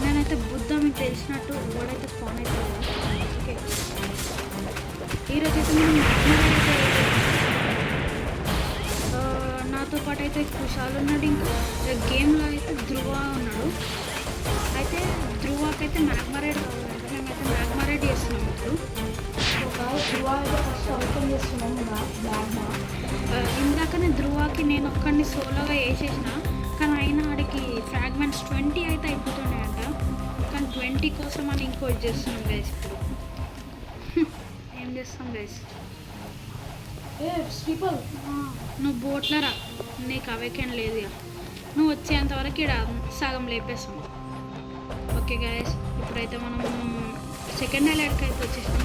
నేనైతే బుద్ధ మీకు తెలిసినట్టు ఎవడైతే స్పాన్ అవుతాడో ఓకే ఈరోజు అయితే మనం నాతో పాటు అయితే కుషాల్ ఉన్నాడు. ఇంకా గేమ్లో అయితే ధ్రువ ఉన్నాడు. అయితే ధ్రువకైతే మ్యాగ్మరేడ్ కావాలంటే మేమైతే మ్యాగ్మరేడ్ చేస్తున్నాం ఇప్పుడు. ధ్రువ అయితే ఫస్ట్ ఓపెన్ చేస్తున్నాం మ్యాగ్మా. ఇందాకనే ధ్రువకి నేను ఒక్కడిని సోలోగా వేసేసిన, కానీ అయినా ఆడికి ఫ్రాగ్మెంట్స్ 20 అయితే అయిపోతున్నాయంట. కానీ 20 కోసం అని ఇంకోటి చేస్తున్నాం గైస్. ఇప్పుడు ఏం చేస్తాం గైస్? నువ్వు బోట్లో రా, నీకు అవేకేం లేదు ఇక. నువ్వు వచ్చేంతవరకు ఇక్కడ సగం లేపేస్తాం. ఓకే గైస్, ఇప్పుడైతే మనం సెకండ్ హైలైట్కి అయితే వచ్చేసాం.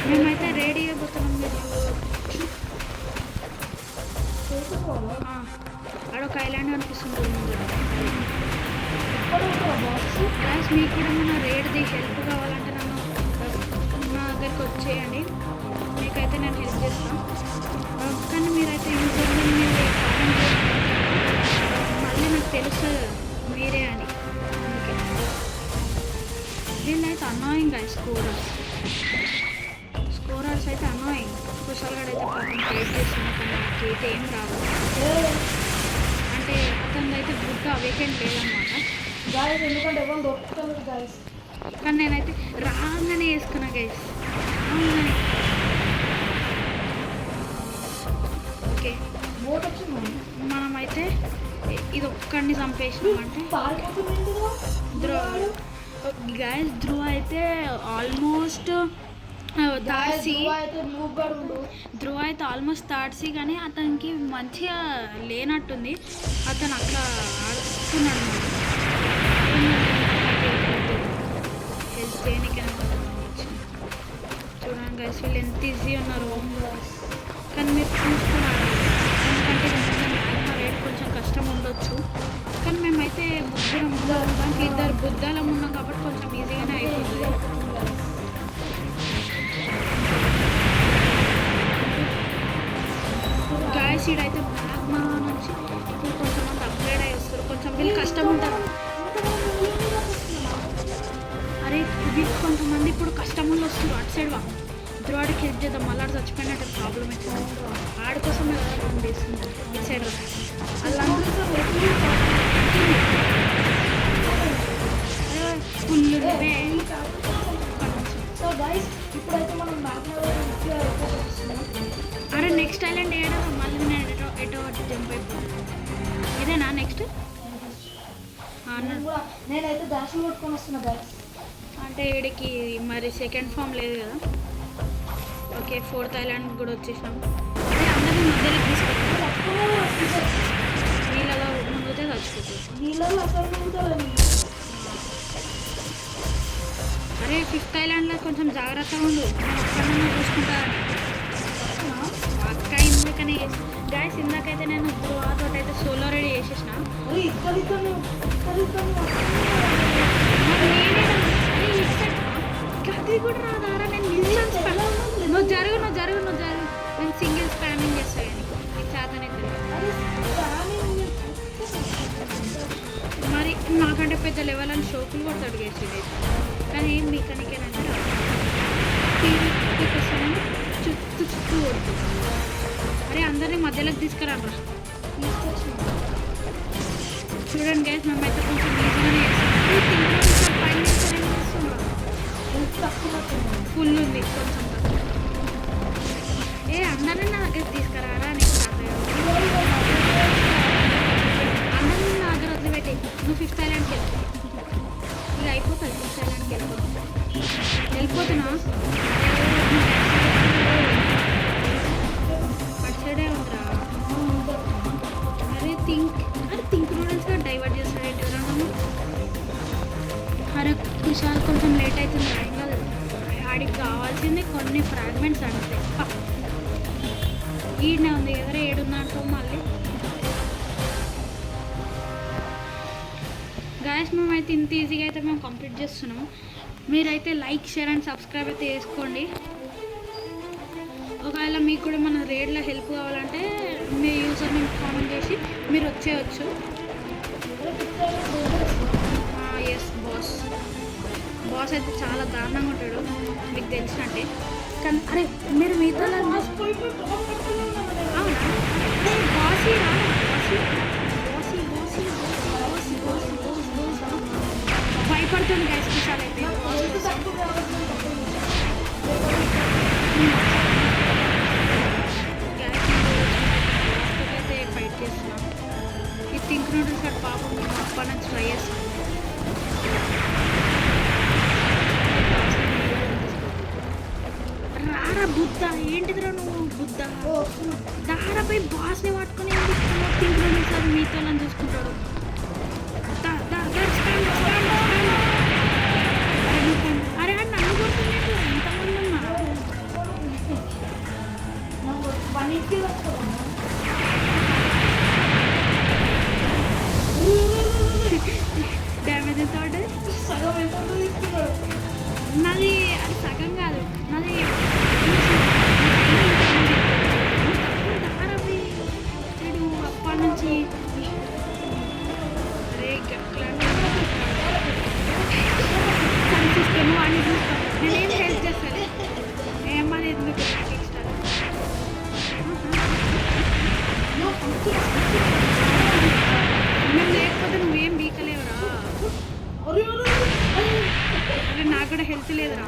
మేమైతే రెడీ అయిపోతున్నాం. మీరు ఆడొక ఐలాండ్ అనిపిస్తుంది. గ్యాస్ మీకు కూడా మన రేడ్ది హెల్ప్ కావాలంటే నన్ను నా దగ్గరికి వచ్చేయండి, మీకైతే నేను హెల్ప్ చేస్తాను. కానీ మీరైతే యూజర్ మళ్ళీ నాకు తెలుస్తుంది మీరే అని. అందుకే వీళ్ళైతే అన్నాయింగ్ గాయస్. స్కోరర్స్ అయితే అన్నాయింగ్. కుషాల్గాడు అయితే పాపం క్రియేట్ చేస్తున్నాం, కానీ నాకైతే ఏం రాదు. అంటే అతనిది అయితే బుక్ అవేకెంట్ లేదన్నమాట. ఎందుకంటే ఎవరు దొరుకుతుంది గాయస్. కానీ నేనైతే రాగానే వేసుకున్నా గైస్. ఓకే మనమైతే ఇది ఒక్కడిని చంపేసినామంటే గైస్. ధ్రువ అయితే ఆల్మోస్ట్ ధ్రువ అయితే ఆల్మోస్ట్ తాడ్సి, కానీ అతనికి మంచిగా లేనట్టుంది. అతను అక్కడ ఆడుతున్నాడు. హెల్త్ చేయనికైనా చూడండి గైస్, వీళ్ళు ఎంత ఈజీ ఉన్నారు. కానీ మీరు చూసుకున్నారు, ఎందుకంటే రేట్ కొంచెం కష్టం ఉండొచ్చు. కానీ మేమైతే ఇద్దరు బుద్ధాలం ఉన్నాం కాబట్టి కొంచెం ఈజీగానే అయిపోతుంది. గాయస్ ఇడైతే మ్యాగ్మా నుంచి ఇప్పుడు కొంతమంది అప్గ్రేడ్ అయ్యి వస్తారు. కొంచెం వీళ్ళు కష్టం ఉంటారు. అరే వీళ్ళు కొంతమంది ఇప్పుడు కష్టం వాళ్ళు వస్తారు. అటు సైడ్ ధ్రువాడికి హెల్ప్ చేద్దాం. మళ్ళీ ఆడు చచ్చిపోయినట్టు ప్రాబ్లం అవుతుంది. ఆడి కోసం మేము చేస్తున్నాం. ఇటు సైడ్ అలా ఫుల్ అరే నెక్స్ట్ ఐలాండ్ ఏడా? మళ్ళీ నేను ఎటో జంప్ అయిపోయాను. ఇదేనా నెక్స్ట్? నేనైతే దాషులు కొట్టుకొని వస్తున్నా గైస్. అంటే వీడికి మరి సెకండ్ ఫామ్ లేదు కదా. ఓకే, 4th ఐలాండ్ కూడా వచ్చేసినాం. అదే అందరినీ మధ్యలో తీసుకెళ్తాం. నీళ్ళలో ముందుతే చచ్చిపోతుంది. నీళ్ళలో అసలు అరే 5th ఐలాండ్లో కొంచెం జాగ్రత్తగా ఉండు, ఒక్కడన్నా చూసుకుంటారని అక్క. ఇందుకని గాయస్ ఇందాకైతే నేను ధ్రువతో అయితే సోలో రెడీ చేసేసిన. అది కూడా రాదారా? నేను నువ్వు జరుగు నేను సింగిల్ స్పామింగ్ చేస్తాను. కానీ నీకు చేతనైతే మరి నాకంటే పెద్ద లెవెల్ అని షోకులు కూడా అడిగేసేది. కానీ ఏం మీకనికేనంటే వస్తానని చుట్టూ కొడుతుంది. అరే అందరినీ మధ్యలోకి తీసుకురారా. చూడండి గైస్, మేమైతే కొంచెం ఈజీగానే ఫుల్ ఉంది కొంచెం. అందరినీ నా దగ్గర తీసుకురారా. నీకు అందరినీ నా దగ్గర వదిలిపెట్టి నువ్వు 5th ఐలాండ్కి వెళ్తావు. ఇక అయిపోతుంది. 5th ఐలాండ్కి వెళ్ళిపోతున్నా. అటు సైడే ఉందిరా. అరే థింక్ నూడిల్స్గా డైవర్ట్ చేస్తాడు ఏంటి నన్ను. అరే కుషాల్ కొంచెం లేట్ అవుతుంది. ఏం కాదు, ఆడికి కావాల్సింది కొన్ని ఫ్రాగ్మెంట్స్ అంటే ఈడనే ఉంది ఎదురు ఏడుందంటూ. మళ్ళీ గాయస్ మేమైతే ఇంత ఈజీగా అయితే మేము కంప్లీట్ చేస్తున్నాము. మీరైతే లైక్, షేర్ అండ్ సబ్స్క్రైబ్ అయితే చేసుకోండి. ఒకవేళ మీకు కూడా మన రేడ్లో హెల్ప్ కావాలంటే మీ యూజర్ నేమ్ కామెంట్ చేసి మీరు వచ్చేయచ్చు. బాస్ అయితే చాలా దారుణంగా ఉంటాడు మీకు తెలిసినట్టే. కానీ అరే మీరు మీతో అవునా అరే బాసీ రా బాసీ బాసీ బాసీ బాసీ బాసీ బాస్ బాస్ భయపడుతుంది గైస్ కుషాల్ అయితే. అయితే ఫైట్ చేస్తున్నాం. ఈ థింక్ నూడిల్స్ అటు పాపం మేము అప్పటి నుంచి ట్రై చేస్తాం. రారా బుద్ధ ఏంటిదిరా నువ్వు బుద్ధ దారాపై బాస్ని పట్టుకుని థింక్ నూడిల్స్ అది మీతో చూసుకుంటాడు. అరే అని నన్ను కొడుతున్నాడు ఎంతమంది ఉన్నా డ్యామేజ్ ఎంత పడ్డది నాది. అది సగం కాదు నాది దారవి చెడు అప్పటి నుంచి. అరే కనిపిస్తే నువ్వు అని చూసుకో నేనేం హెల్ప్ చేస్తాను ఏమని ఎందుకు ఎక్స్ట్రా మేము లేకపోతే నువ్వేం బీకలేవురా. అరే నాకు కూడా హెల్త్ లేదురా.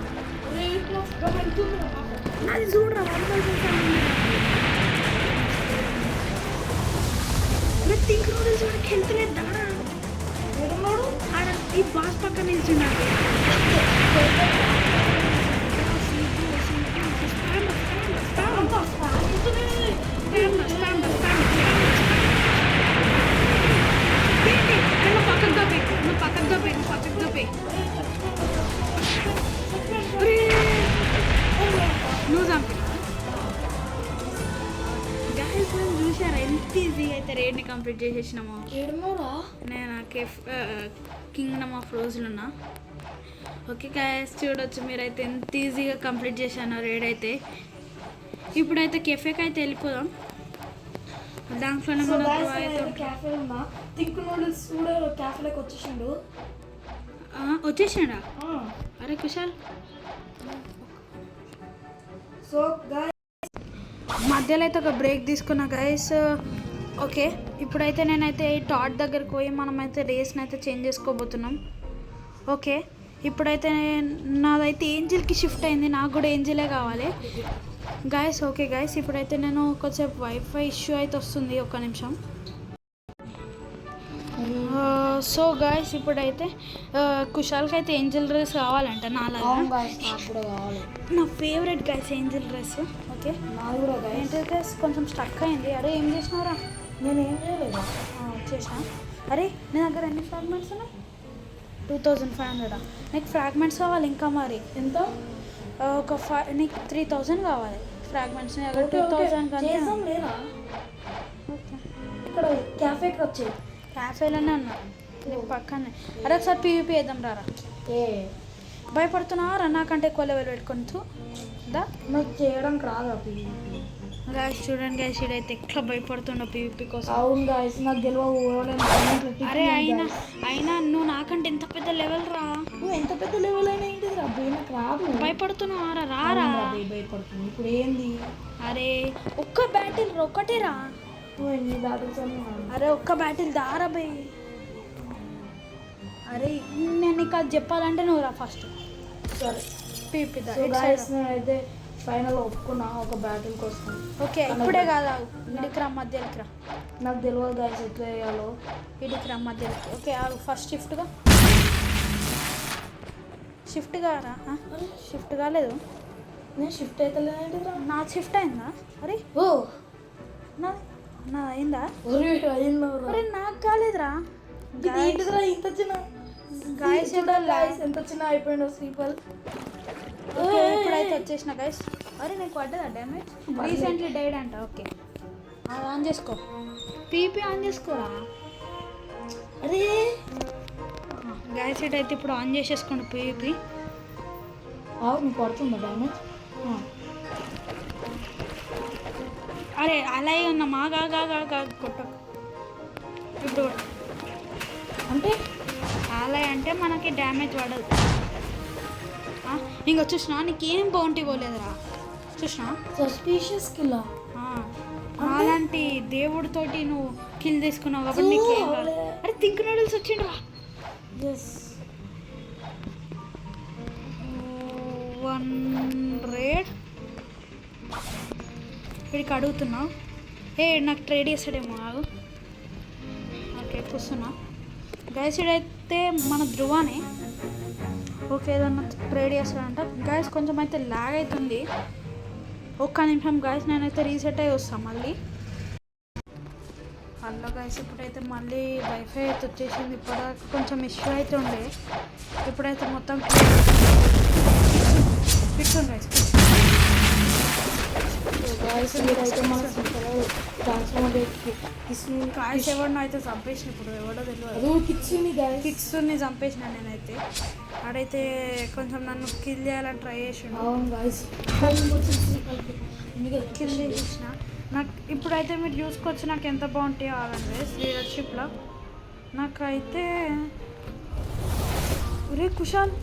నాది చూడరా థింక్ నూడిల్స్ వాడికి హెల్త్ లేదు దాడా ఆడ ఈ బాస్ పక్కన నిల్చున్నాడు. పక్కకు దొబ్బే నువ్వు చంపినా గాయస్ మనం చూసారా ఎంత ఈజీగా అయితే రేడ్ని కంప్లీట్ చేసేసినాము. నేను కింగ్డమ్ ఆఫ్ రోజులు ఉన్నా. ఓకే గాయస్ చూడొచ్చు మీరైతే ఎంత ఈజీగా కంప్లీట్ చేశాను రేడ్ అయితే. ఇప్పుడైతే కెఫేకి అయితే వెళ్ళిపోదాం. దాంట్లోనే మనం వచ్చేసాడా అరే కుషాల్. సో మధ్యలో అయితే ఒక బ్రేక్ తీసుకున్నా గైస్. ఓకే ఇప్పుడైతే నేనైతే ఈ టాట్ దగ్గరికి పోయి మనమైతే రేస్ని అయితే చేంజ్ చేసుకోబోతున్నాం. ఓకే ఇప్పుడైతే నాదైతే ఏంజిల్కి షిఫ్ట్ అయింది. నాకు కూడా ఏంజిలే కావాలి గైస్. ఓకే గైస్ ఇప్పుడైతే నేను కొంచెంసేపు వైఫై ఇష్యూ అయితే వస్తుంది, ఒక్క నిమిషం. సో గాయస్ ఇప్పుడైతే కుషాల్కి అయితే ఏంజిల్ డ్రెస్ కావాలంట నాలాగా. నా favourite guys angel dress. Okay ఏంటి డ్రెస్ కొంచెం స్టక్ అయింది. అరే ఏం చేసినావురా? నేను ఏం చేయలేదు చేసిన. అరే నీ దగ్గర ఎన్ని ఫ్రాగ్మెంట్స్ ఉన్నాయి? 2500. నీకు ఫ్రాగ్మెంట్స్ కావాలి ఇంకా మరి ఎంత? ఒక నీకు 3000 కావాలి ఫ్రాగ్మెంట్స్. నీ దగ్గర 2000 కానీ ఇక్కడ క్యాఫేకి వచ్చేది. క్యాఫేలోనే ఉన్నా నీకు పక్కనే. అరే ఒకసారి పీవీపీ వేద్దాం రారా. భయపడుతున్నారా నాకంటే ఎక్కువ లెవెల్ పెట్టుకొని దా నాకు చేయడం రాదు పీవీపీ. గాయస్ చూడండి గాయస్ ఇడైతే ఎట్లా భయపడుతుండో పీవీపీ కోసం. అవును గాయస్ నాకు తెలియదు. అరే అయినా నువ్వు నాకంటే ఎంత పెద్ద లెవెల్ రా. నువ్వు ఎంత పెద్ద లెవెల్ అయినా ఏంటిది రా నాకు రాదు. భయపడుతున్నావారా రారా? భయపడుతుంది ఇప్పుడు ఏంది? అరే ఒక్క బ్యాటిల్ ఒక్కటే రా. నువ్వు ఎన్ని బ్యాటిల్స్ అన్నా? అరే ఒక్క బ్యాటిల్ దారా భయ్. అరే నేను నీకు అది చెప్పాలంటే నువ్వు రా ఫస్ట్. సరే పీపీ అయితే ఫైనల్ ఒప్పుకున్నా ఒక బ్యాటిల్ కోసం. ఓకే ఇప్పుడే కాదా ఇడికి రా మధ్యలోకి రా. నాకు తెలియదు గాయస్ ఎట్లా వేయాలో. ఇడికి రా మధ్యలోకి. ఓకే ఫస్ట్ షిఫ్ట్గా రా. షిఫ్ట్ కాలేదు. నేను షిఫ్ట్ అవుతలేదంటే నా షిఫ్ట్ అయిందా? అరే ఓ నా అయిందా? అరే నాకు కాలేదురా. ఏంటిదిరా ఇంత చిన్న గాయస్ గాయస్ ఎంత చిన్న అయిపోయిందో స్లీపర్. ఇప్పుడైతే వచ్చేసిన గైస్. అరే నీకు పడ్డదా డ్యామేజ్? రీసెంట్లీ డైడ్ అంట. ఓకే అది ఆన్ చేసుకో. పీపీ ఆన్ చేసుకోరా. అరే గ్యాస్ హీట్ అయితే ఇప్పుడు ఆన్ చేసేసుకోండి పీపీ. నీకు పడుతుందా డ్యామేజ్? అరే అలాగే ఉన్నా మాగా కొట్ట. ఇప్పుడు అంటే అలా అంటే మనకి డ్యామేజ్ పడదు. ఇంక చూసినా నీకేం బౌంటీ పోలేదురా చూసినా సస్పీషియస్ కిల్ అలాంటి దేవుడితోటి నువ్వు కిల్ తీసుకున్నావు కాబట్టి నీకు ఏం కాదు. అరే థింక్ నూడిల్స్ వచ్చిండ్రా ఎస్ 100 వీడికి అడుగుతున్నా నాకు ట్రేడ్ చేస్తాడేమో ఆగు. ఓకే కూర్చున్నా గైస్ ఇడైతే మన ధ్రువానే ఓకే ఏదన్నా ట్రేడ్ చేస్తాడంట. గైస్ కొంచెం అయితే లాగ్ అవుతుంది, ఒక్క నిమిషం గైస్ నేనైతే రీసెట్ అయ్యి వస్తాను మళ్ళీ. హలో గైస్ ఇప్పుడైతే మళ్ళీ వైఫై అయితే వచ్చేసింది. ఇప్పటిదాకా కొంచెం ఇష్యూ అయితే ఉండే, ఇప్పుడైతే మొత్తం కూర్చోండి గైస్. గాయస్ ఎవరినో అయితే చంపేసిన, ఇప్పుడు ఎవడో తెలియదు. కిడ్స్ని చంపేసిన నేనైతే. ఆడైతే కొంచెం నన్ను కిల్ చేయాలని ట్రై చేసిండు, కిల్ చేసిన. నాకు ఇప్పుడైతే మీరు చూసుకోవచ్చు నాకు ఎంత బాగుంటాయో ఆగండి లీడర్షిప్లో. నాకైతే ఒరే కుషాల్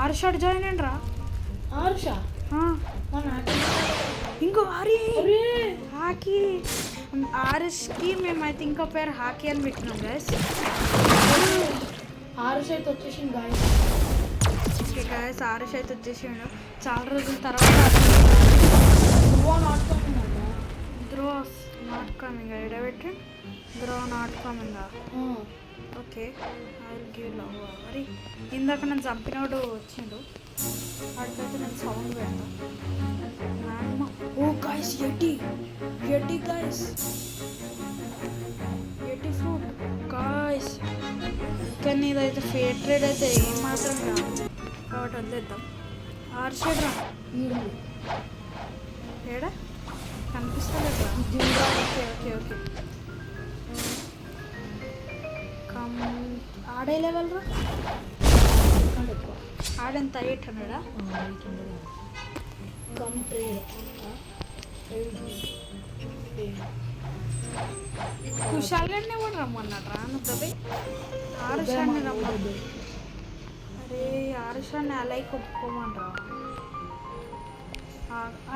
ఆర్షాడ్ జాయిన్ అయ్యండి రా. ఇంకో హాకీ ఆర్ఎస్కి మేమైతే ఇంకో పేరు హాకీ అని పెట్టినాం గైస్. ఆర్ఎస్ అయితే వచ్చేసింది గాయస్. ఓకే గైస్ ఆర్ఎస్ అయితే వచ్చేసిండు చాలా రోజుల తర్వాత. ధ్రువ నాట్ కమింగ్ ఎడబెట్టి Dhruva not coming. Okay I will give love. మరి ఇందాక నన్ను చంపినోడు వచ్చిండు, అడిగితే నేను సౌండ్ పెడతా. ఓ గాయస్ ఎట్టి గాయస్, ఎట్టి ఫ్రూట్ గాయస్. కానీ ఇదైతే ఫేర్ ట్రేడ్ అయితే ఏం మాత్రం కాదు కాబట్టి వదిలేద్దాం. ఆర్షేడ్ రా ఏడా కనిపిస్తలేదు. ఓకే ఓకే ఓకే కమ్ ఆడే లెవెల్ రా. ఆడెంత 800 కుషాల్ని కూడా రమ్మన్నాడు రా నువ్వు. ఆరుషాన్ని రమ్మన్నా. అరే ఆరుషాన్ని అలాగే ఒప్పుకోమనరా.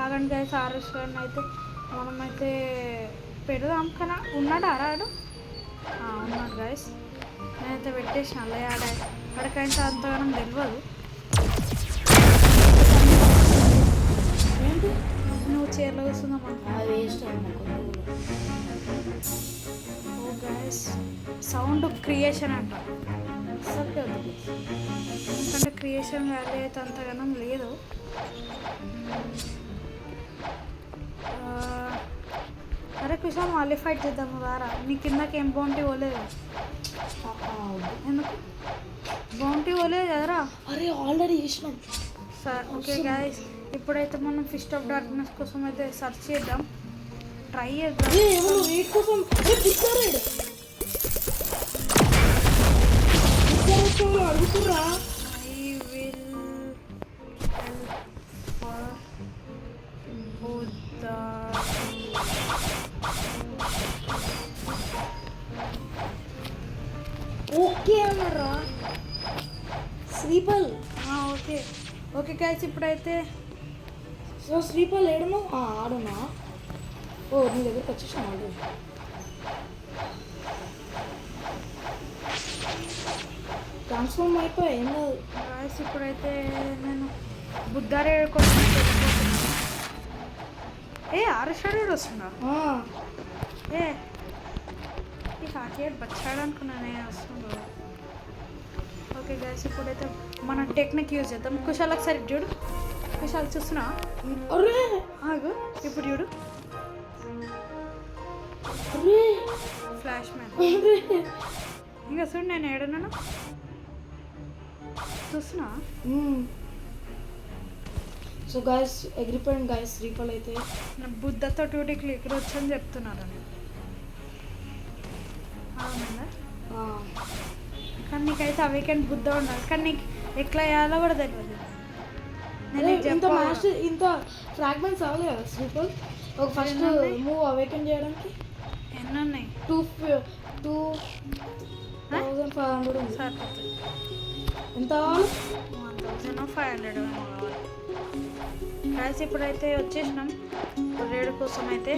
ఆగండి గైస్ ఆరుషాన్ని అయితే మనమైతే పెడదాం. కానీ ఉన్నాడా రాడు? ఉన్నాడు గైస్. నేనైతే పెట్టేసిన అల్లయ్య ఆడకైతే అంతగానం తెలియదు. నువ్వు చీరలో కూర్చుందామా? ఓ గైస్ సౌండ్ క్రియేషన్ అంట, ఎందుకంటే క్రియేషన్ వాల్యూ అయితే అంతగానం లేదు. అరే కుషాల్ మళ్ళీ ఫైట్ చేద్దాము రారా. నీ కిందకి ఏం బౌంటీ పోలేదు ఎందుకు? బౌంటీ పోలేదు కదరా. అరే ఆల్రెడీ చేసినాం సార్. ఓకే గైస్ ఇప్పుడైతే మనం ఫిస్ట్ ఆఫ్ డార్క్నెస్ కోసం అయితే సెర్చ్ చేద్దాం, ట్రై చేద్దాం. అడుగుతురా I will for Buddha. Okay అన్నారా శ్రీపల్. ఓకే ఓకే గైస్ ఇప్పుడైతే సో శ్రీపల్ ఏడను ఆడునా. ఓ నీ దగ్గరికి వచ్చేసిన ఆల్రెడీ. ట్రాన్స్ఫార్మ్ అయిపోయా ఏం కాదు గైస్. ఇప్పుడైతే నేను బుద్ధారే కోసం ఆరుషాడు వస్తున్నా. ఈ హాకేట్ బచ్చాడు అనుకున్నానే వస్తుండ్రు. ఓకే గైస్ ఇప్పుడైతే మన టెక్నిక్ యూజ్ చేద్దాం. కుషాల్ ఒకసారి చూడు. కుషాల్ చూస్తున్నా ఆగు. ఇప్పుడు చూడు ఫ్లాష్ మ్యాన్. ఇంకా చూడు నేను ఏడన్నాను చూస్తున్నా. సో గాయస్ ఎగ్రిపోయింది గాయస్. శ్రీపల్ అయితే బుద్ధతో టూటీ క్లిక్ వచ్చని చెప్తున్నారు. అవునందా? కానీ నీకైతే ఆ వీకెండ్ బుద్ధ ఉండాలి, కానీ నీకు ఎట్లా వేయాలో కూడా తెలియదు. ఇంత ఫ్రాగ్మెంట్స్ అవ్వాలి కదా శ్రీపల్. ఒక ఫస్ట్ మూవ్ అవేకెన్ చేయడానికి ఎన్ని ఉన్నాయి? 2500 సరిపోతుంది. ఎంత కావాలి? 1000 1500 ఏమో కావాలి. గైస్ ఇప్పుడైతే వచ్చేసినాం రేడ్ కోసం అయితే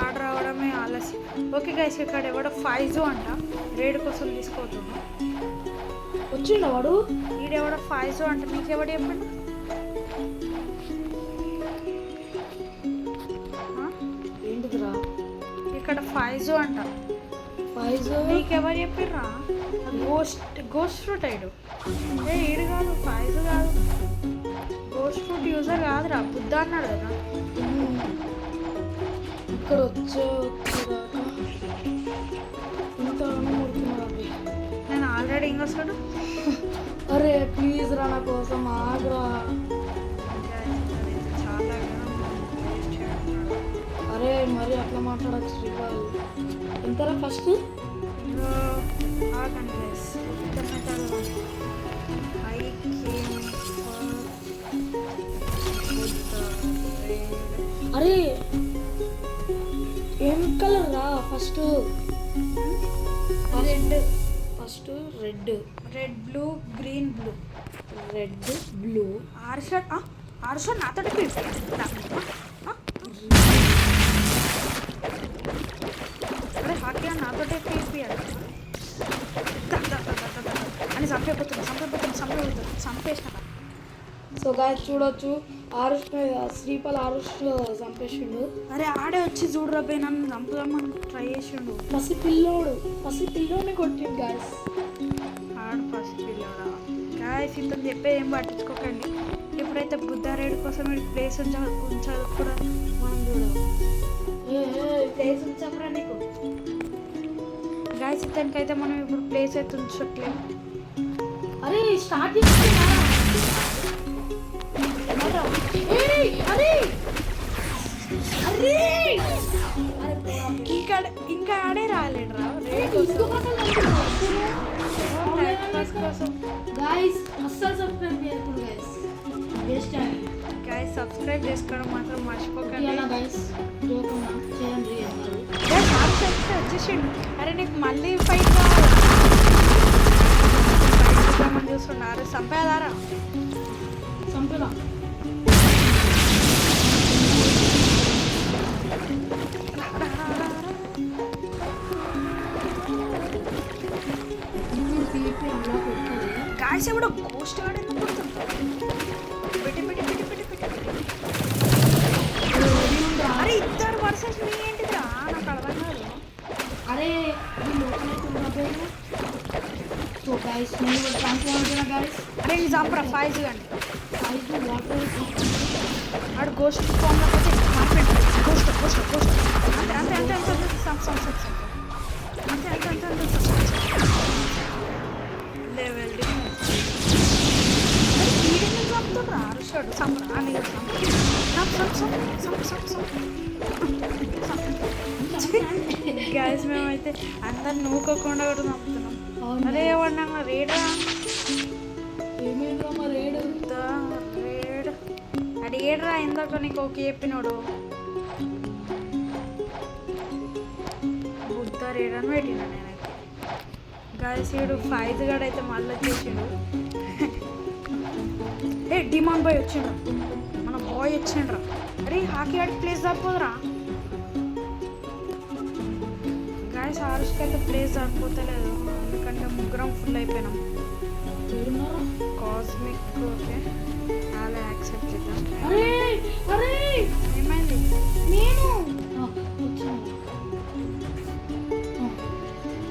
ఆర్డర్ అవ్వడమే ఆలస్యం. ఓకే గైస్ ఇక్కడ ఎవడో 5 అంట రేడ్ కోసం తీసుకోతున్నాం. వచ్చిండ వాడు? ఈడెవడో 5 అంట. నీకెవడు చెప్పండి? ఏంటిదిరా ఇక్కడ 5 అంట. 5 నీకెవరు చెప్పిర్రా? గోస్ట్ ఫ్రూట్ అయ్యాడు. ఈడు కాదు 5 కాదు. గోస్ట్ ఫ్రూట్ యూజర్ కాదురా, బుద్ధ అన్నాడు కదా. ఇక్కడ వచ్చేదాకా ఇంత ముడుతున్నారు. నేను ఆల్రెడీ ఇంకొస్తాడు. అరే ప్లీజ్ రా నా కోసం ఆగ్రా. చాలా అరే మరి అట్లా మాట్లాడచ్చు శ్రీపాల్. ఎంతరా ఫస్ట్? అరే ఏం కలర్ రా first? Red. First red. Red blue green blue. Red blue. ఆర్షడ్ నాతో అరే హాకీ నాతో పీపియాడు అని చంపేసిన. సో గాయస్ చూడొచ్చు ఆరుష్ శ్రీపాల్ ఆరుష్ చంపేసిండు. అరే ఆడే వచ్చి చూడరాబే నన్ను చంపుదామని ట్రై చేసిండు. పసిపిల్లోని కొట్టిండు గాయస్. ఆడు పసిపిల్లోడా? గాయస్ ఇతను చెప్పేది ఏం పట్టించుకోకండి. ఎప్పుడైతే బుద్ధారేడు కోసం ప్లేస్ ఉంచాలి కూడా మనం చూడదు. ప్లేస్ ఉంచామరా నీకు? గాయస్ ఇతనికైతే మనం ఇప్పుడు ప్లేస్ అయితే ఉంచట్లేదు. అరే స్టార్ట్ చేస్తున్నా. ఇంకా ఆడే రాలేడురా గాయస్. సబ్స్క్రైబ్ చేసుకోవడం మాత్రం మర్చిపోకండి. వచ్చేసిండు. అరే నీకు మళ్ళీ ఫైట్ కావాలి చూస్తున్నారు. చంపేదారా? చంపేదా? గాయస్ ఎవడో గోస్ట్ గాడు ఎందుకు కొడుతుంటాడు? అరే ఇద్దరు వర్సెస్ మీ ఏంటిదిరా? నాకు అర్థం కాదు. అరే సో గైస్ నేను ట్రాన్స్ఫర్ గైస్. అరే నీ చంపరా 5 కానీ. 5 వాటర్ ఆడు గోస్ట్ ఫామ్లో పోతే గోస్ట్ అంతే అంతే అంతే అంతే అంతే అంతే అంతే అంతే లెవెల్ ఈడెందుకు చంపుతుండ్రా? అరుషాడు చంపరా నీ గ్యాస్ మేమైతే అందరు నూకోకుండా కూడా చంపుతున్నాం. అరే ఏమన్నా రేడా? ఏమైందా మా రేడు? రేడ్ అడిగేడ్రా ఇందాక నీకు ఓకే చెప్పినాడు. బుద్ధ రేడ్ అని పెట్టినా నేనైతే. గాయసీడు 5 గడు అయితే మళ్ళీ వచ్చేసిండు. ఏ డిమాండ్ బాయ్ వచ్చిండ్రా, మన బాయ్ వచ్చిండ్రా. అరే హాకీ ఆడికి ప్లేస్ సరిపోదురా? గాయస్ ఆరుష్కి అయితే ప్లేస్ సరిపోతలేదు, ఎందుకంటే ముగ్గురం ఫుల్ అయిపోయినాం. కాస్మిక్ ఓకే అలా యాక్సెప్ట్ చేద్దాం. అరే అరే ఏమైంది? నేను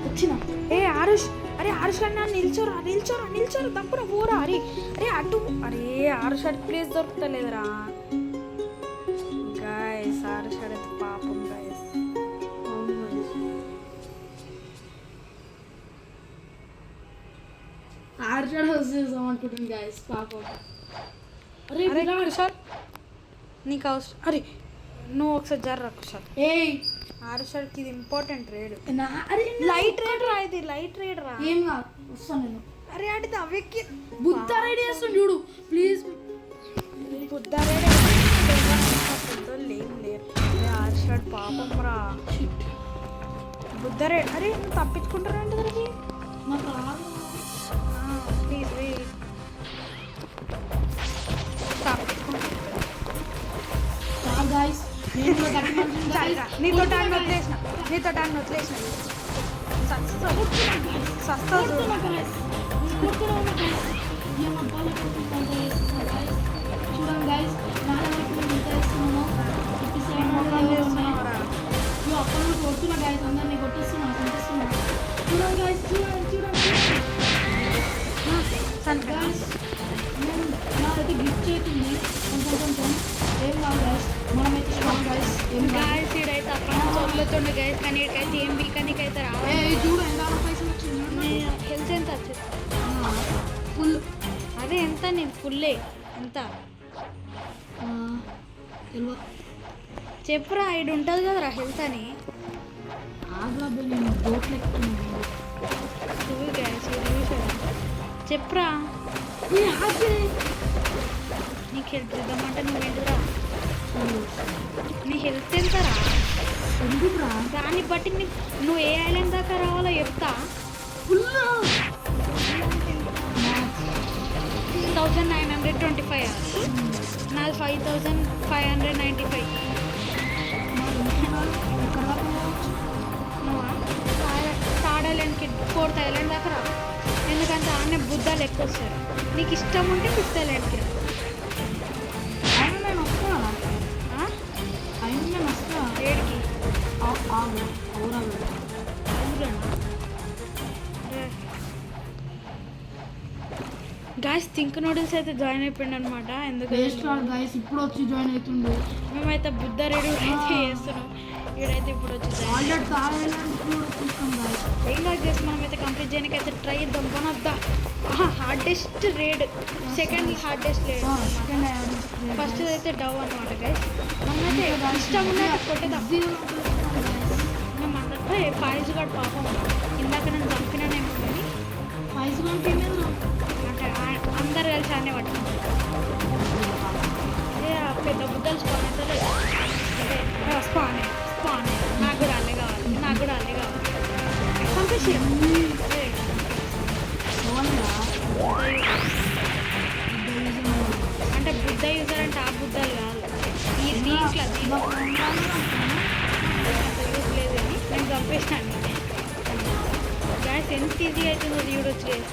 వచ్చిన. ఏ ఆరుష్, అరే ఆరుష్ అన్న నిల్చోరా నిల్చోరా నిల్చోరా తప్పురా పోరా. అరే అరే అటు అరే ఆరుష్ అటు ప్లేస్ దొరుకుతలేదురా. గాయస్ ఆరుష్ అడితే పాపం గాయస్. ఆర్చడ్ వస్తాం అనుకుంటుంది గాయస్ పాపం. అరే అరే కుషాల్ నీకు అవసరం. అరే నువ్వు ఒకసారి జర్రా కుషాల్. ఏయ్ ఆరుషడ్కి ఇది ఇంపార్టెంట్ రేడ్. అరే లైట్ రేడ్ రా, ఇది లైట్ రేడ్ రా. ఏం కాదు వస్తాను నేను. అరే అడితే అవ్వెక్కి బుద్ధ రైడ్ చేస్తాను చూడు ప్లీజ్. బుద్ధ రేడ్ పెద్దోళ్ళు ఏం లేరు. అరే ఆరుషడ్ పాపం రా. బుద్ధ రేడ్. అరే నువ్వు తప్పించుకుంటారా అంటే దానికి నాకు రాదు. Please wait. గాయస్ నేను కూడా గట్టి మనిషిని guys. నీతో టైం వదిలేసిన సస్తా కొడుతున్నా guys. నేను కొడుతూనే ఉన్నా guys. నేను అబ్బాయిలు కొడుతుంటే చేస్తున్నా guys. చూడండి guys, నా లెవెల్కి నేను ఎంత వేస్తున్నానో 57 ఉన్నాయి. నేను అప్పటి నుండి కొడుతున్నా guys, అందరినీ కొట్టేస్తున్నా కొట్టేస్తున్నా. చూడండి guys, చూడండి guys. నేను నాకైతే గిఫ్ట్ అవుతుంది కొంచెం ఏం కాదు guys. మనమైతే స్ట్రాంగ్ guys. ఏం కాదు. గాయస్ ఈడైతే అక్కడ చదువుతుండే గైస్ కానీ ఇక్కడైతే ఏం వీకనికైతే రావాలి చూడు ఎంత పైసలు వచ్చింది హెల్త్ ఎంత వచ్చింది ఫుల్. అదే ఎంత నేను ఫుల్లే ఎంత చెప్పురా ఇడు ఉంటుంది కదరా హెల్త్ అని ఆగ్రాబే నేను బోట్లు ఎక్కుతున్నాను. చూడు గైస్ చెప్పురా నీకు హెల్త్ ఇద్దామంటే నువ్వేంటిరా నీ హెల్త్ ఎంతరా ఎందుకురా దాన్ని బట్టి నువ్వు ఏ ఐలాండ్ దాకా రావాలో చెప్తా ఫుల్ 1925 నాది 5595 నువ్వా థర్డ్ ఐలాండ్కి 4th ఐలాండ్ దాకా రా ఎందుకంటే ఆమె బుద్ధాలు ఎక్కువ వస్తారు నీకు ఇష్టం ఉంటే 5th ఐలాండ్కి రా అయినా నేను వస్తున్నా ఆ? అయినా నేను వస్తున్నా ఏడికి అవునా గాయస్ థింక్ నూడిల్స్ అయితే జాయిన్ అయిపోయింది అనమాట ఎందుకు వేస్ట్ వాడు గైస్ ఇప్పుడు వచ్చి జాయిన్ అవుతుండు. మేమైతే బుద్ధ రెడీ అయితే చేస్తున్నాం ఈడైతే ఇప్పుడు వచ్చి join ఆల్రెడీ తాగడానికి వచ్చేస్తాం గైస్. ఏం కాదు చేసి మనమైతే కంప్లీట్ చేయడానికి అయితే ట్రై చేద్దాం one of the hardest raid second hardest raid first అయితే డవ్ అనమాట గైస్ మనమైతే ఇష్టం ఉన్నట్టు కొట్టేద్దాం మేము అందరితో ఫైజ్ కూడా పాపం ఇందాక నేను చంపినానేమో కానీ అంటే అందరు కలిసి ఆనే పట్టుకుంటాం అదే ఆ పెద్ద బుద్ధలు స్పాన్ అయితే అదే స్పానే నాకు కూడా అల్లే కావాలి పంపించి అంటే బుద్ధ యూజర్ అంటే ఆ బుద్ధాలు కాదు ఈ దీంట్లో యూజ్ లేదు అని నేను పంపిస్తాను గ్యాస్ ఎంత ఈజీ అవుతుందో చూడొచ్చు గైస్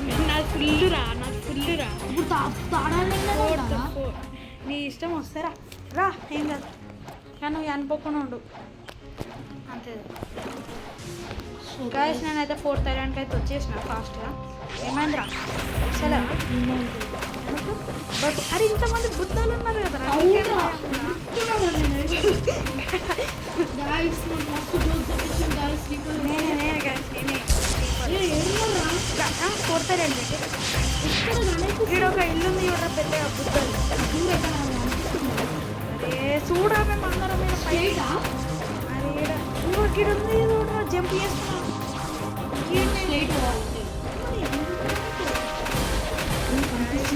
మీరు నాకు ఫుల్ రా ఇప్పుడు తాడాలి నీ ఇష్టం వస్తారా రా ఏం కాదు కానీ నువ్వు అనుకోకుండా ఉండు అంతే గాయస్ నేనైతే 4th ఐలాండ్కి అయితే వచ్చేసిన ఫాస్ట్గా ఏమైందిరా సరే బట్ అరే ఇంతమంది బుద్ధాలు ఉన్నారు కదా నేనే గాయస్ నేనే 4th ఐలాండ్ ఇక్కడ ఒక ఇల్లు ఉంది చూడ పెద్ద బుద్ధాలు అరే చూడా మేము అందరం మీద పైగా అరే ఇక్కడ ఉంది చూడరా జంప్ చేస్తున్నాం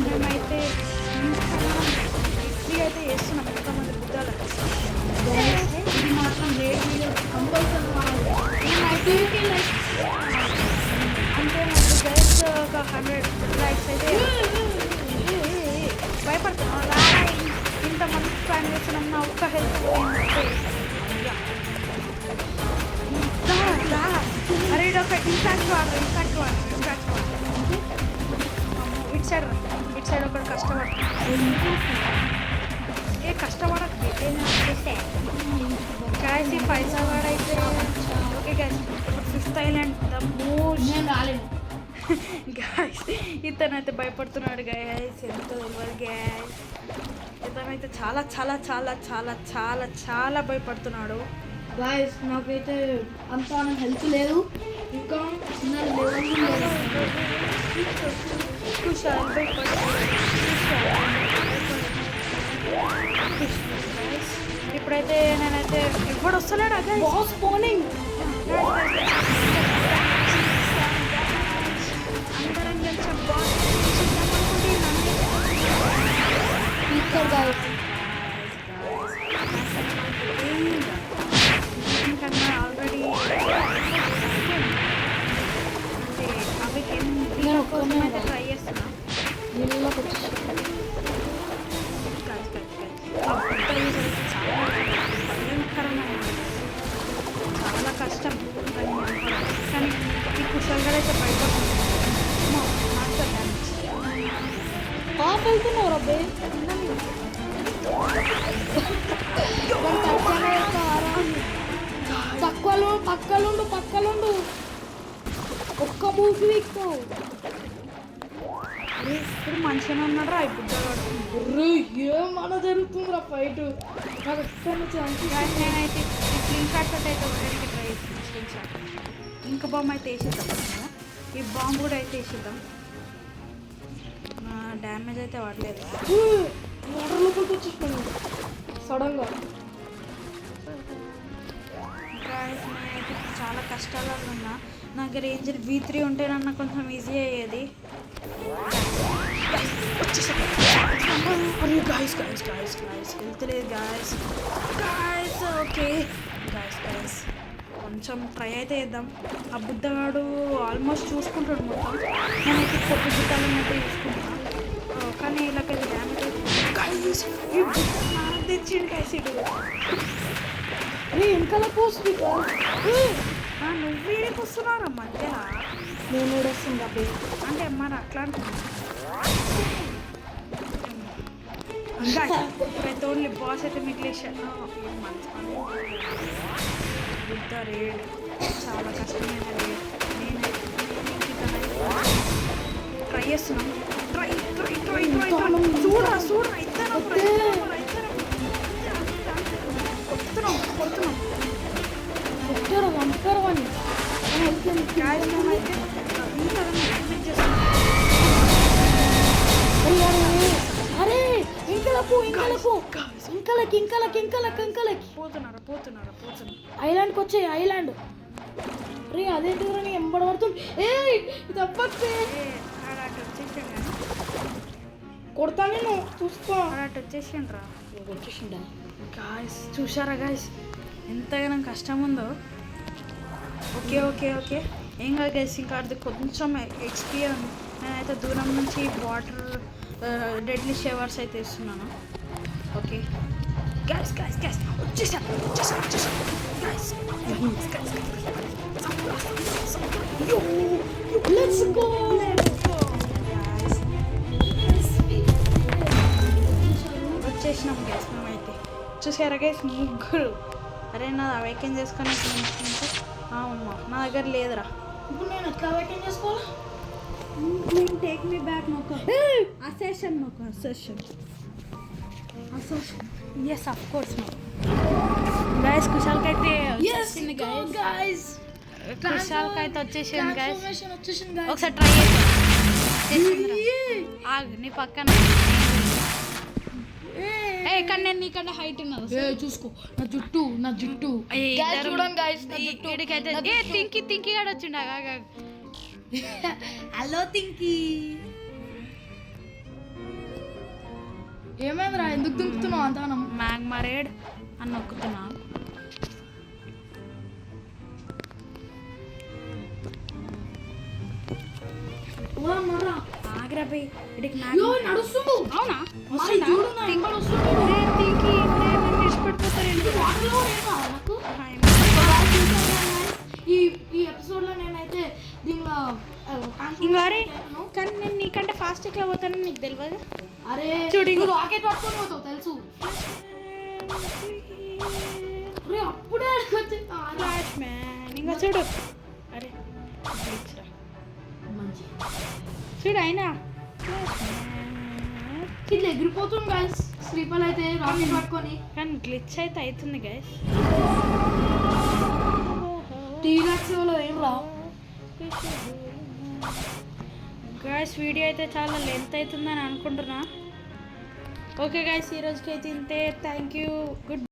మేమైతే ఫ్రీగా అయితే చేస్తున్నాం ఎంతమంది బుద్ధాలు మాత్రం రేట్ కంపల్సరీ అంటే నాకు గైస్ ఒక 100 లైక్స్ అయితే భయపడుతున్నాం రా ఇంతమంది ప్లాన్ చేస్తున్నాం నా ఒక్క హెల్త్ అరే ఇది ఒక ఇంపాక్ట్ వాడరు ఇటు సైడ్ ఒకటి కష్టపడకు చేస్తే గాయస్ ఈ పైసా వాడైతే ఓకే గాయస్ ఇప్పుడు 5th ఐలాండ్ ద మోస్ట్ నేను రాలేను. గాయస్ ఇతనైతే భయపడుతున్నాడు గాయస్ ఎంత తెలియదు గాయస్ ఇతనైతే చాలా చాలా చాలా చాలా చాలా చాలా భయపడుతున్నాడు గాయస్ నాకైతే అంత హెల్త్ లేదు ఇంకా చిన్న లెవెల్ కుషాల్ ఇప్పుడైతే నేనైతే ఎప్పుడు వస్తలేడు అదే బాస్ పోనింగ్ అందరం కలిసి గాయస్ కన్నా ఆల్రెడీ అంటే అవి నేను ఒక్కనే అయితే ట్రై చేస్తున్నా నీళ్ళలోకి వచ్చేసి బే పక్కలుండు ఒక్క మూవీ ఎక్కువ ఇప్పుడు మంచిగానే ఉన్నారా ఇప్పుడు ఏమన్నా జరుగుతుందిరా ఫైట్ నాకు ఎక్కడి నుంచి నేనైతే స్క్రీన్ షాట్ తోటి అయితే ఒకరికి ట్రై చేస్తాను స్క్రీన్ షాట్ ఇంకా బాంబు అయితే వేసేద్దాం మనము. ఈ బాంబు కూడా అయితే వేసేద్దాం. డ్యామేజ్ అయితే పడలేదు. వాటర్ లోపలికి వచ్చేసిపోయింది సడన్గా. నేనైతే చాలా కష్టాలలో ఉన్నా. నా దగ్గర రేంజర్ V3 ఉంటే నన్ను కొంచెం ఈజీ అయ్యేది. గాయస్ వెళ్తలేదు గాయస్. ఓకే గాయస్ కొంచెం ట్రై అయితే చేద్దాం. ఆ బుద్ధగాడు ఆల్మోస్ట్ చూసుకుంటాడు మొత్తం. నేనైతే కొత్త బుట్టాలను అయితే చూసుకుంటాను. కానీ ఇలాగైతే డ్యామేజ్ తెచ్చిండు గాయస్. ఇటు వెనకాల పోస్ట్ నువ్వేడికి వస్తున్నారా మధ్యలో? నేను కూడా వస్తుంది అబ్బే. అంటే మరి అట్లా అంటున్నాను. ఓన్లీ బాస్ అయితే మిగిలేసాను. బుద్ధ రేడ్ చాలా కష్టమైన రేడ్. నేనైతే ట్రై చేస్తున్నాం. ట్రై చూడరా ఇద్దరం కొడుతున్నాం. అరే ఇంకలకి పోతున్నారా ఐలాండ్కి వచ్చే ఐలాండ్. రే అదేంటి ఎంబడ పడుతుంది. కొడతా నేను చూసుకో. అటు వచ్చేసిండ్రా. వచ్చేసిండా గాయస్ చూసారా గాయస్ ఎంతగానో కష్టం ఉందో. ఓకే ఏం కాదు గైస్. ఇంకా అది కొంచెం ఎక్స్పీరియన్స్. నేనైతే దూరం నుంచి వాటర్ డెడ్లీ షవర్స్ అయితే ఇస్తున్నాను. ఓకే గ్యాస్ వచ్చేసాను గ్యాస్. Let's go. వచ్చేసినాం గ్యాస్ మేమైతే. చూసారా గైస్ ముగ్గురు. అరే నా అవేకెన్ చేసుకొని అమ్మా నా దగ్గర లేదురా. ఇప్పుడు నేను ఎట్లా అవేకెన్ చేసుకోవాలా? టేక్ మీ బ్యాక్ నొక్క. అసెషన్ ఎస్ ఆఫ్ కోర్స్ గైస్. కుశాల్కైతే వచ్చేసింది గైస్. కుశాల్కైతే వచ్చేసింది గైస్. ఒకసారి ట్రై చేసి ఆగు నీ పక్కన. కానీ నేను నీకంటే హైట్ ఉన్నది. చూసుకో నా జుట్టు చూడండి గైస్. తింకి గాడు వచ్చిండ. హలో తింకి. ఏమైందిరా ఎందుకు దుంకుతున్నావు అంతానం? మ్యాగ్మరేడ్ అని నొక్కుతున్నా. ఆగ్రాపై ఇడికి నడుస్తుండు. అవునా ఈ ఎపిసోడ్ లో నేనైతే దీనిలో ఇంకోరే కానీ నేను నీకంటే ఫాస్ట్ ఎట్లా పోతానని నీకు తెలియదు. అరే చూడు రాకెట్ పట్టుకొని పోతావు తెలుసు. అప్పుడే ఇంకా చూడు. అరే చూడు అయినా ఇట్లా ఎగిరిపోతుంది గైస్. స్లీపర్ అయితే రాకెట్ పట్టుకొని. కానీ గ్లిచ్ అయితే అవుతుంది గైస్. టీరాక్స్ వల్ల ఏం రా గైస్. వీడియో అయితే చాలా లెంత్ అవుతుందని అనుకుంటున్నా. ఓకే గైస్ ఈరోజుకి అయితే ఇంతే. Thank you. గుడ్.